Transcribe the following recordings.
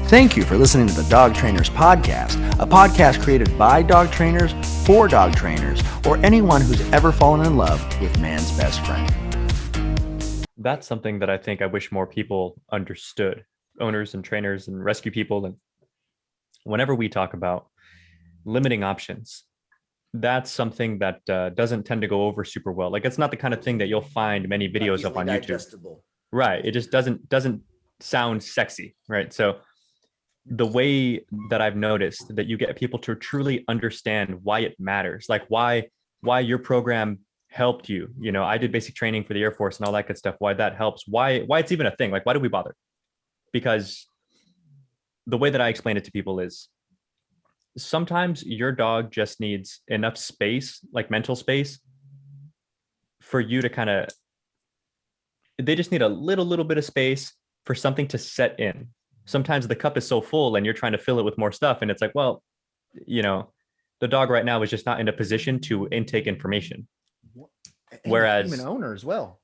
Thank you for listening to the Dog Trainers Podcast, a podcast created by dog trainers for dog trainers, or anyone who's ever fallen in love with man's best friend. That's something that I think I wish more people understood, owners and trainers and rescue people. And whenever we talk about limiting options, that's something that doesn't tend to go over super well. Like, it's not the kind of thing that you'll find many videos of on digestible. YouTube. Right. It just doesn't sound sexy. Right. So the way that I've noticed that you get people to truly understand why it matters, like why your program helped you. You know, I did basic training for the Air Force and all that good stuff. Why that helps, why it's even a thing. Like, why do we bother? Because the way that I explain it to people is sometimes your dog just needs enough space, like mental space, for you to they just need a little bit of space for something to set in. Sometimes the cup is so full and you're trying to fill it with more stuff. And it's like, well, you know, the dog right now is just not in a position to intake information. And whereas the human owner as well.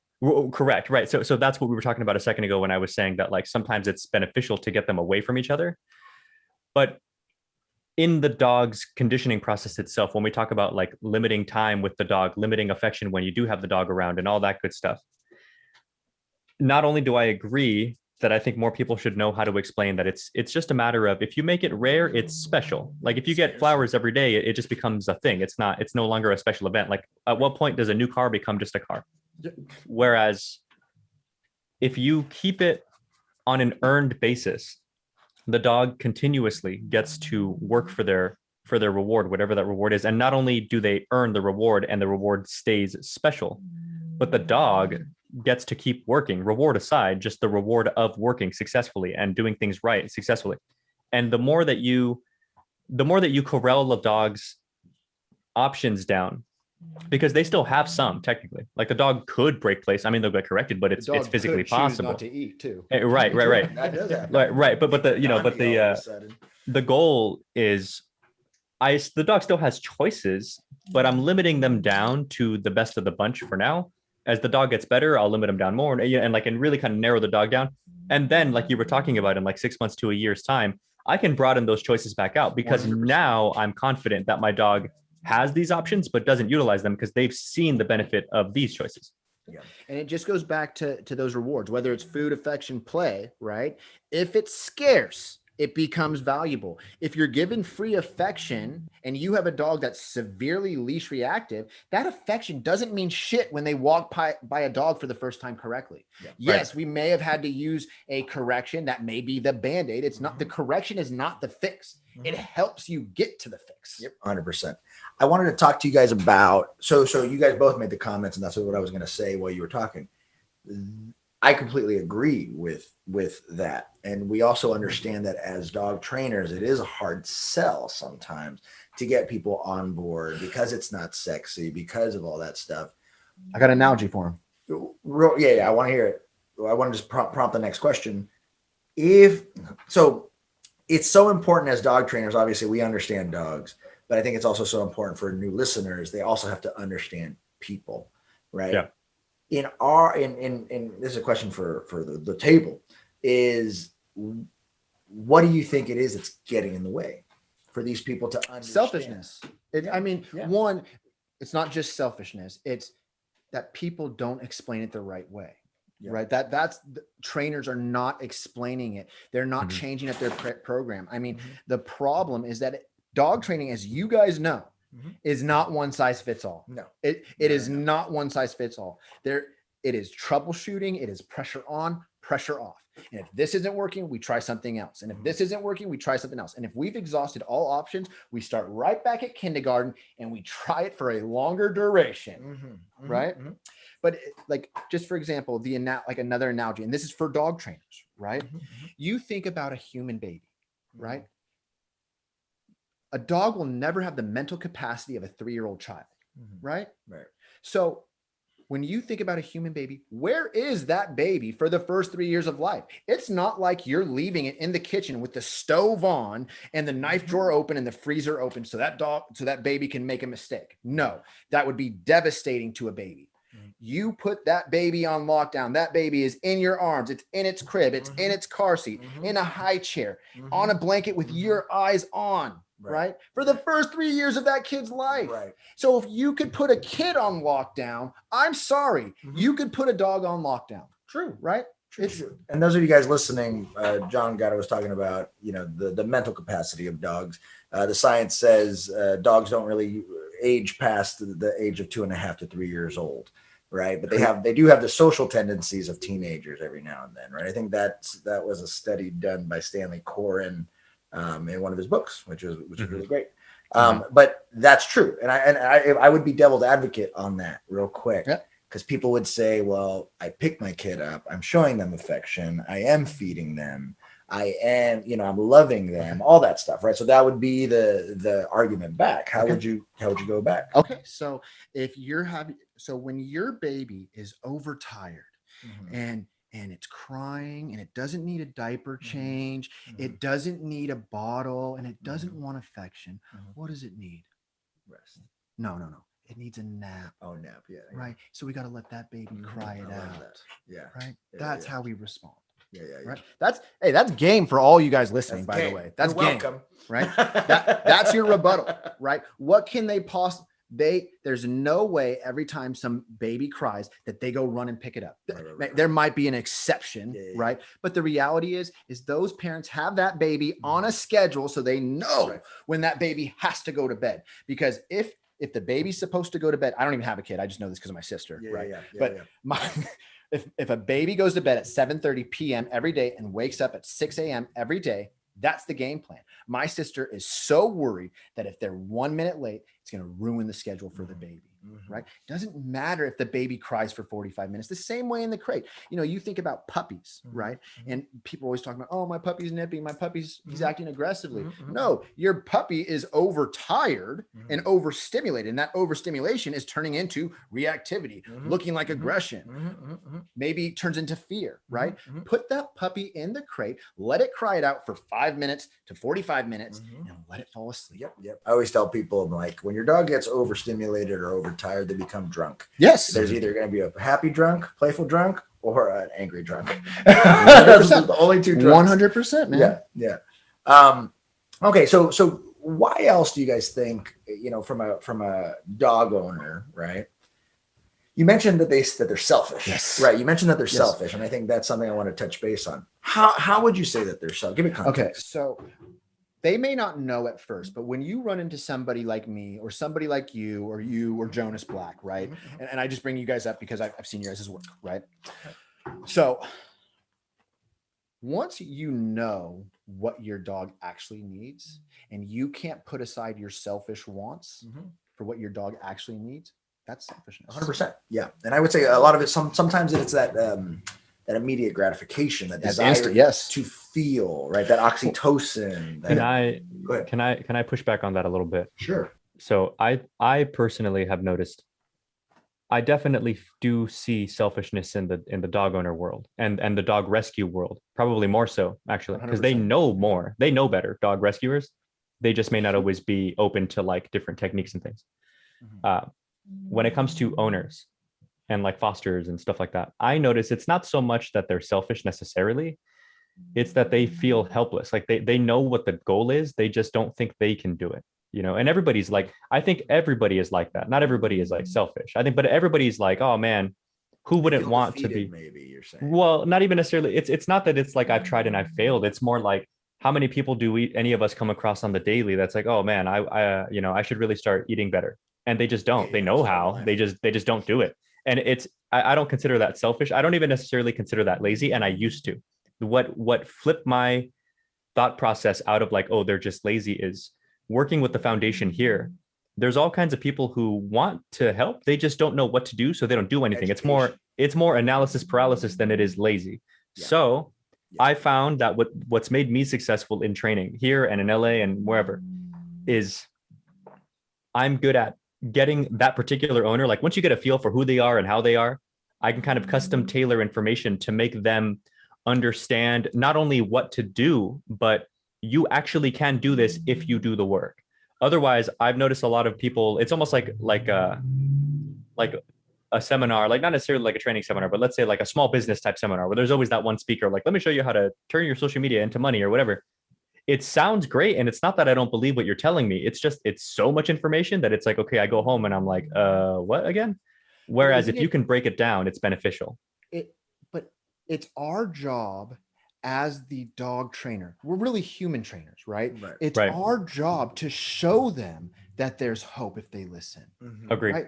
Correct. Right. So that's what we were talking about a second ago when I was saying that, like, sometimes it's beneficial to get them away from each other. But in the dog's conditioning process itself, when we talk about like limiting time with the dog, limiting affection when you do have the dog around and all that good stuff, not only do I agree that I think more people should know how to explain that it's just a matter of, if you make it rare, it's special. Like, if you get flowers every day, it just becomes a thing. It's no longer a special event. Like, at what point does a new car become just a car? Whereas if you keep it on an earned basis, the dog continuously gets to work for their reward, whatever that reward is. And not only do they earn the reward and the reward stays special, but the dog gets to keep working, reward aside, just the reward of working successfully and doing things right successfully. And the more that you corral the dog's options down, because they still have some, technically, like the dog could break place. I mean, they'll get corrected, but it's physically possible. Not to eat too. Right. That does happen. Right. But the goal is, the dog still has choices, but I'm limiting them down to the best of the bunch for now. As the dog gets better, I'll limit them down more and really kind of narrow the dog down. And then, like you were talking about, in like 6 months to a year's time, I can broaden those choices back out, because 100%. Now I'm confident that my dog has these options, but doesn't utilize them because they've seen the benefit of these choices. Yeah. And it just goes back to those rewards, whether it's food, affection, play, right? If it's scarce, it becomes valuable. If you're given free affection and you have a dog that's severely leash reactive, that affection doesn't mean shit when they walk by a dog for the first time correctly. Yeah. Yes, right. We may have had to use a correction. That may be the Band-Aid. It's not, the correction is not the fix. It helps you get to the fix. Yep, 100%. I wanted to talk to you guys about, so you guys both made the comments, and that's what I was going to say while you were talking. I completely agree with that. And we also understand that as dog trainers, it is a hard sell sometimes to get people on board, because it's not sexy, because of all that stuff. I got an analogy for him. Yeah, I want to hear it. I want to just prompt the next question. So it's so important as dog trainers, obviously we understand dogs, but I think it's also so important for new listeners. They also have to understand people, right? Yeah. In this is a question for the table, is what do you think it is that's getting in the way for these people to understand? Selfishness. One, it's not just selfishness. It's that people don't explain it the right way. Yeah. Right. That's trainers are not explaining it. They're not changing up their program. I mean, the problem is that dog training, as you guys know, is not one size fits all. No, it is not one size fits all. It is troubleshooting. It is pressure on, pressure off. And if this isn't working, we try something else. And if this isn't working, we try something else. And if we've exhausted all options, we start right back at kindergarten and we try it for a longer duration. Right. But like, just for example, like another analogy, and this is for dog trainers, right? You think about a human baby, right? A dog will never have the mental capacity of a 3-year-old child, right? Right. So when you think about a human baby, where is that baby for the first 3 years of life? It's not like you're leaving it in the kitchen with the stove on and the knife drawer open and the freezer open so that baby can make a mistake. No, that would be devastating to a baby. You put that baby on lockdown. That baby is in your arms. It's in its crib. It's in its car seat, in a high chair, on a blanket with your eyes on, right? For the first 3 years of that kid's life. Right. So if you could put a kid on lockdown, I'm sorry, you could put a dog on lockdown. True. Right? True. And those of you guys listening, John Gatto was talking about, the mental capacity of dogs. The science says dogs don't really age past the age of 2.5 to 3 years old. Right. But they do have the social tendencies of teenagers every now and then. Right. I think that was a study done by Stanley Coren in one of his books, which is really great. But that's true. And I would be devil's advocate on that real quick. Yeah. Because people would say, well, I pick my kid up. I'm showing them affection. I am feeding them. I am, I'm loving them, all that stuff. Right. So that would be the argument back. How would you go back? Okay. So when your baby is overtired and it's crying and it doesn't need a diaper change, it doesn't need a bottle, and it doesn't want affection, what does it need? Rest. No. It needs a nap. Oh, nap. Yeah. Right. So we got to let that baby cry it out. That. Yeah. Right. That's how we respond. Yeah. Right. That's game for all you guys listening, by the way. That's You're game. welcome. Right. That's your rebuttal. Right. What can they possibly? There's no way every time some baby cries that they go run and pick it up. Right. There might be an exception, right? But the reality is those parents have that baby on a schedule, so they know when that baby has to go to bed. Because if the baby's supposed to go to bed, I don't even have a kid. I just know this because of my sister, right? If a baby goes to bed at 7:30 p.m. every day and wakes up at 6 a.m. every day, that's the game plan. My sister is so worried that if they're 1 minute late, it's going to ruin the schedule for the baby, right? Doesn't matter if the baby cries for 45 minutes. The same way in the crate. You think about puppies, right? And people always talk about, oh, my puppy's nipping. My puppy's he's acting aggressively. No, your puppy is overtired and overstimulated. And that overstimulation is turning into reactivity, looking like aggression. Maybe turns into fear, right? Put that puppy in the crate, let it cry it out for 5 minutes to 45 minutes and let it fall asleep. Yep. I always tell people, I'm like, when your dog gets overstimulated or overtired, they become drunk. Yes. There's either going to be a happy drunk, playful drunk, or an angry drunk. Those are the only two drunks. 100%, man. Yeah. Okay. So why else do you guys think, from a dog owner, right? You mentioned that they're selfish, yes. Right? You mentioned that they're selfish, and I think that's something I want to touch base on. How would you say that they're selfish? Give me context. Okay, so they may not know at first, but when you run into somebody like me or somebody like you or Jonas Black, right? And I just bring you guys up because I've seen your guys' work, right? So once you know what your dog actually needs and you can't put aside your selfish wants for what your dog actually needs, that's selfishness. 100%. Yeah. And I would say a lot of it, sometimes it's that immediate gratification, that desire to feel, right? That oxytocin. Can I push back on that a little bit? Sure. So I personally have noticed, I definitely do see selfishness in the dog owner world and the dog rescue world, probably more so actually, because they know more, they know better, dog rescuers. They just may not always be open to like different techniques and things. When it comes to owners and like fosters and stuff like that, I notice it's not so much that they're selfish necessarily. It's that they feel helpless. Like they know what the goal is. They just don't think they can do it, and everybody's like, I think everybody is like that. Not everybody is like selfish, I think, but everybody's like, oh man, who wouldn't want to be, maybe you're saying. Well, not even necessarily. It's not that it's like I've tried and I've failed. It's more like, how many people do any of us come across on the daily that's like, oh man, I should really start eating better. And they just don't. They know how. They just don't do it. And I don't consider that selfish. I don't even necessarily consider that lazy. And I used to. What flipped my thought process out of like, oh, they're just lazy, is working with the foundation here. There's all kinds of people who want to help. They just don't know what to do, so they don't do anything. Education. It's more analysis paralysis than it is lazy. Yeah. So I found that what's made me successful in training here and in LA and wherever is I'm good at getting that particular owner. Like once you get a feel for who they are and how they are, I can kind of custom tailor information to make them understand not only what to do, but you actually can do this if you do the work. Otherwise, I've noticed a lot of people, it's almost like a seminar, like not necessarily like a training seminar, but let's say like a small business type seminar where there's always that one speaker, like, let me show you how to turn your social media into money or whatever. It sounds great. And it's not that I don't believe what you're telling me. It's just, it's so much information that it's like, okay, I go home and I'm like, what again? Whereas if you can break it down, it's beneficial. But it's our job as the dog trainer. We're really human trainers, right? It's our job to show them that there's hope if they listen. Agree. Right?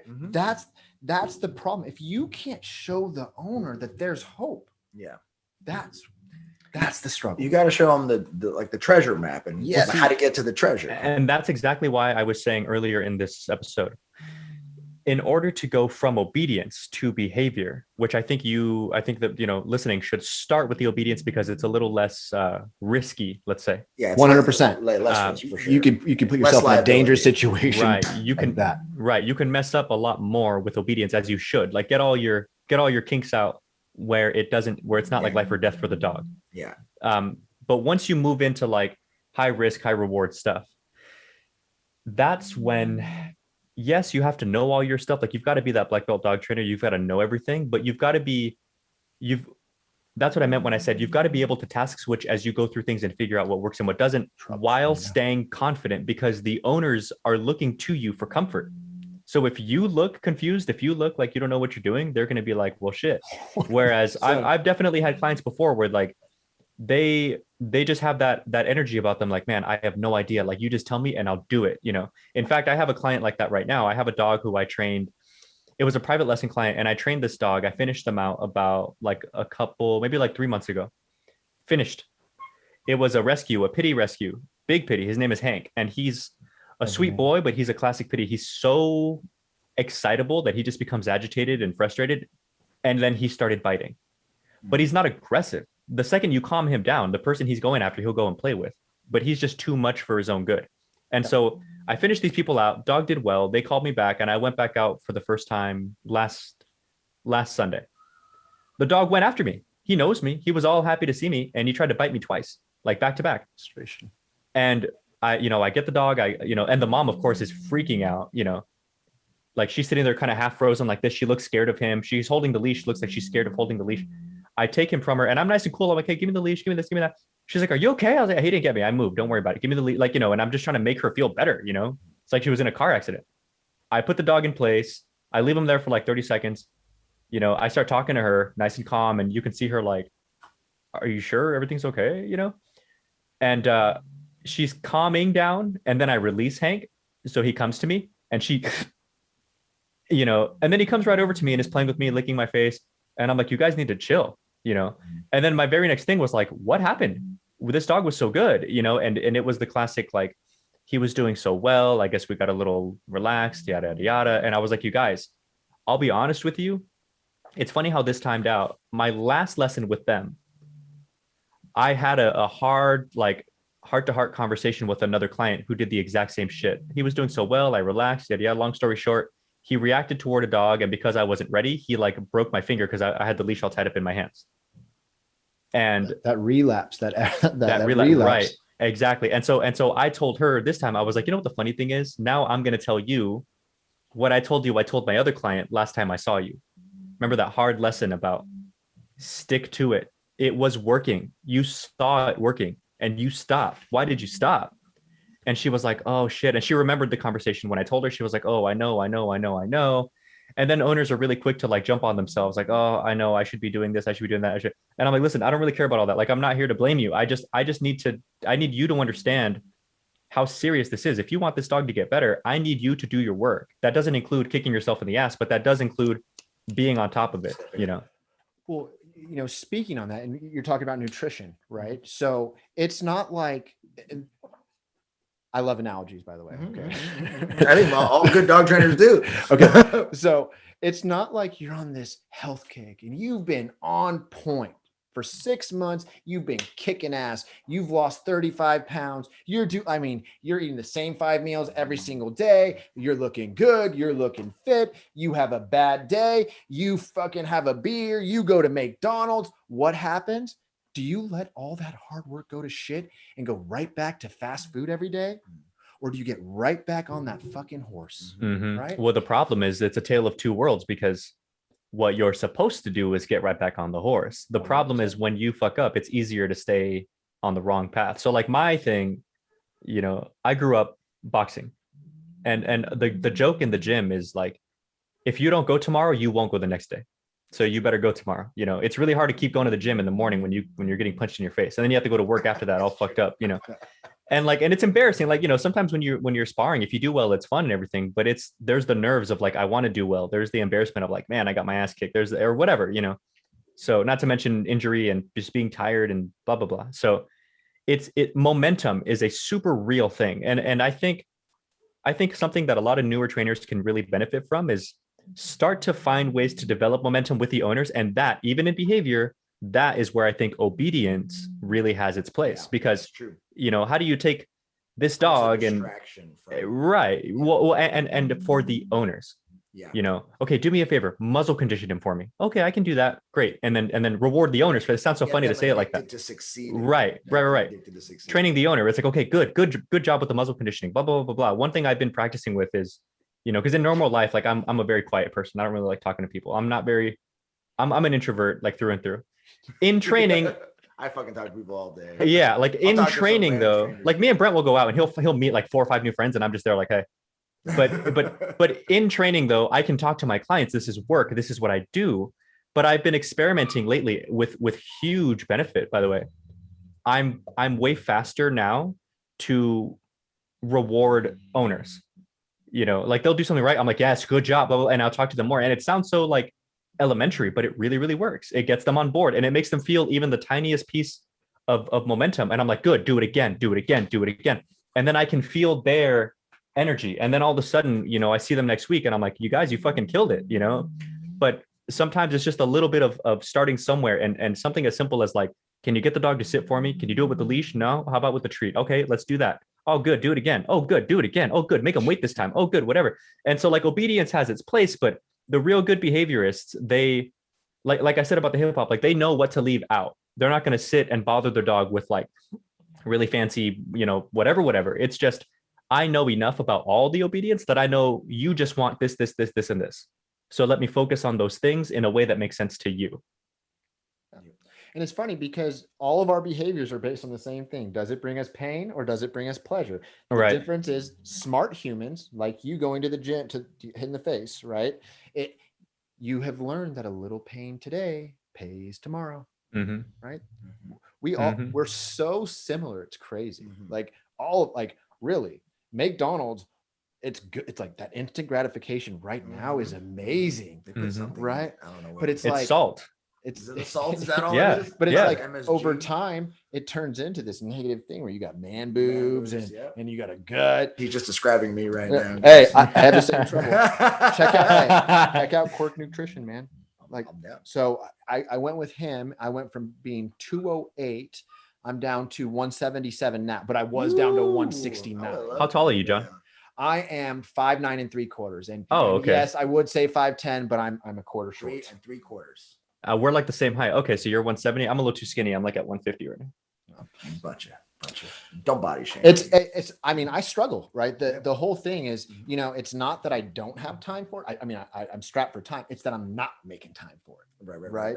That's the problem. If you can't show the owner that there's hope, that's the struggle. You got to show them the treasure map and how to get to the treasure. And that's exactly why I was saying earlier in this episode, in order to go from obedience to behavior, which I think that, listening should start with the obedience because it's a little less risky, let's say. Yeah, 100%. Less for sure. You can put yourself in a dangerous situation. Right. You can mess up a lot more with obedience, as you should. Like get all your kinks out where it's not like life or death for the dog. Yeah. But once you move into like high risk, high reward stuff, that's when, yes, you have to know all your stuff. Like you've got to be that black belt dog trainer. You've got to know everything, but that's what I meant when I said, you've got to be able to task switch as you go through things and figure out what works and what doesn't, while staying confident, because the owners are looking to you for comfort. So if you look confused, if you look like you don't know what you're doing, they're going to be like, well, shit. Whereas I've definitely had clients before where like they just have that energy about them. Like, man, I have no idea. Like, you just tell me and I'll do it. In fact, I have a client like that right now. I have a dog who I trained. It was a private lesson client, and I trained this dog. I finished them out about like maybe like 3 months ago. Finished. It was a pity rescue, big pity. His name is Hank, and he's a sweet boy, but he's a classic pity. He's so excitable that he just becomes agitated and frustrated. And then he started biting, but he's not aggressive. The second you calm him down, the person he's going after, he'll go and play with, but he's just too much for his own good. And so I finished these people out. Dog did well. They called me back, and I went back out for the first time last Sunday. The dog went after me. He knows me. He was all happy to see me, and he tried to bite me twice, like back to back. And I get the dog, and the mom, of course, is freaking out, like she's sitting there kind of half frozen like this. She looks scared of him. She's holding the leash. Looks like she's scared of holding the leash. I take him from her, and I'm nice and cool. I'm like, hey, give me the leash. Give me this, give me that. She's like, are you okay? I was like, he didn't get me. I moved. Don't worry about it. Give me the leash. Like, and I'm just trying to make her feel better. It's like she was in a car accident. I put the dog in place. I leave him there for like 30 seconds. I start talking to her nice and calm, and you can see her like, are you sure everything's okay? And she's calming down, and then I release Hank. So he comes to me, and she, and then he comes right over to me and is playing with me, licking my face. And I'm like, you guys need to chill, And then my very next thing was like, what happened? This dog was so good, and it was the classic, like, he was doing so well. I guess we got a little relaxed, yada, yada, yada. And I was like, you guys, I'll be honest with you. It's funny how this timed out. My last lesson with them, I had a hard, like, heart-to-heart conversation with another client who did the exact same shit. He was doing so well. I relaxed. Yeah. Long story short, he reacted toward a dog, and because I wasn't ready, he like broke my finger because I had the leash all tied up in my hands. And that relapse, that relapse, right? Exactly. And so I told her this time, I was like, what the funny thing is? Now I'm going to tell you what I told you. I told my other client last time I saw you. Remember that hard lesson about stick to it. It was working. You saw it working. And you stopped. Why did you stop? And she was like, oh shit. And she remembered the conversation when I told her. She was like, oh, I know. And then owners are really quick to like jump on themselves. Like, oh, I know I should be doing this. I should be doing that. And I'm like, listen, I don't really care about all that. Like, I'm not here to blame you. I need you to understand how serious this is. If you want this dog to get better, I need you to do your work. That doesn't include kicking yourself in the ass, but that does include being on top of it, Well, speaking on that, and you're talking about nutrition, right? So it's not like, I love analogies, by the way. Okay. I think all good dog trainers do. Okay. So it's not like you're on this health kick and you've been on point for 6 months. You've been kicking ass. You've lost 35 pounds. You're eating the same 5 meals every single day. You're looking good. You're looking fit. You have a bad day. You fucking have a beer. You go to McDonald's. What happens? Do you let all that hard work go to shit and go right back to fast food every day? Or do you get right back on that fucking horse? Mm-hmm. Right? Well, the problem is it's a tale of two worlds, because what you're supposed to do is get right back on the horse. The problem is when you fuck up, it's easier to stay on the wrong path. So like my thing, you know, I grew up boxing, and the joke in the gym is like, if you don't go tomorrow, you won't go the next day. So you better go tomorrow. You know, it's really hard to keep going to the gym in the morning when you're getting punched in your face, and then you have to go to work after that all fucked up, you know. And it's embarrassing. Like, you know, sometimes when you're sparring, if you do well, it's fun and everything, but there's the nerves of like, I want to do well. There's the embarrassment of like, man, I got my ass kicked. Or whatever, you know. So not to mention injury and just being tired and blah, blah, blah. So momentum is a super real thing. And I think something that a lot of newer trainers can really benefit from is start to find ways to develop momentum with the owners. And that, even in behavior, that is where I think obedience really has its place. Because, you know, how do you take this dog and right. Well, and for the owners, you know, okay, do me a favor, muzzle condition him for me. Okay, I can do that. Great. And then reward the owners. But it sounds so funny to say it like that. To succeed. Right. Training the owner. It's like, okay, good job with the muzzle conditioning, blah, blah, blah, blah. One thing I've been practicing with is, you know, because in normal life, like I'm a very quiet person. I don't really like talking to people. I'm an introvert, like through and through. In training, I fucking talk to people all day. Yeah, like in training though, like me and Brent will go out and he'll meet like 4 or 5 new friends, and I'm just there like, hey. But in training though, I can talk to my clients. This is work. This is what I do. But I've been experimenting lately with huge benefit. By the way, I'm way faster now to reward owners. You know, like they'll do something right. I'm like, yes, good job, blah, blah, and I'll talk to them more. And it sounds so like elementary, but it really, really works. It gets them on board, and it makes them feel even the tiniest piece of momentum. And I'm like, good, do it again. And then I can feel their energy. And then all of a sudden, you know, I see them next week and I'm like, you guys, you fucking killed it, you know? But sometimes it's just a little bit of starting somewhere, and something as simple as like, can you get the dog to sit for me? Can you do it with the leash? No. How about with the treat? Okay, let's do that. Oh, good. Do it again. Oh, good. Do it again. Oh, good. Make them wait this time. Oh, good. Whatever. And so like obedience has its place, but the real good behaviorists, they like I said about the hip hop, like they know what to leave out. They're not going to sit and bother their dog with like really fancy, you know, whatever. It's just, I know enough about all the obedience that I know you just want this, and this. So let me focus on those things in a way that makes sense to you. And it's funny because all of our behaviors are based on the same thing. Does it bring us pain or does it bring us pleasure? The difference is smart humans like you going to the gym to hit in the face, right? You have learned that a little pain today pays tomorrow, right? We're so similar. It's crazy. Really, McDonald's, it's good. It's like that instant gratification right now is amazing, right? I don't know what, but it's like salt. It's the salt. Is that all? Yeah, it is? But it's like MSG. Over time, it turns into this negative thing where you got man boobs and you got a gut. He's just describing me right now. Hey, I had the same trouble. Check out Quirk Nutrition, man. Like, so I went with him. I went from being 208. I'm down to 177 now, but I was down to 169. How tall are you, John? I am 5'9 3/4. And okay. Yes, I would say 5'10, but I'm a quarter short. 3 3/4. We're like the same height. Okay, so you're 170. I'm a little too skinny. I'm like at 150 right now. Bunch of don't body shame. It's I mean, I struggle, right? The whole thing is, you know, it's not that I don't have time for it. I'm strapped for time. It's that I'm not making time for it. Right.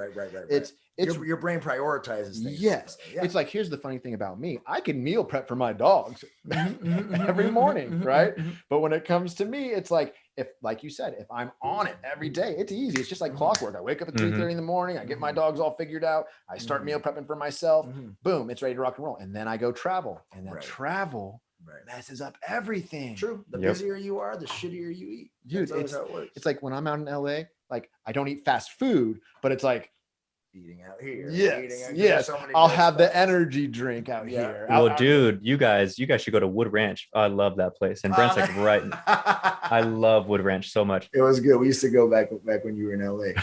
It's your brain prioritizes things. Yes. Yeah. It's like, here's the funny thing about me. I can meal prep for my dogs every morning, right? But when it comes to me, it's like, if, like you said, if I'm on it every day, it's easy. It's just like clockwork. I wake up at 3:30 in the morning. I get my dogs all figured out. I start meal prepping for myself. Boom, it's ready to rock and roll. And then I go travel. And then travel messes up everything. True. The busier you are, the shittier you eat. Dude, it's like when I'm out in LA, like I don't eat fast food, but it's like eating out here. Yes. So I'll have the energy drink out here. Well, dude, you guys should go to Wood Ranch. I love that place. And Brent's like, right. I love Wood Ranch so much. It was good. We used to go back when you were in LA.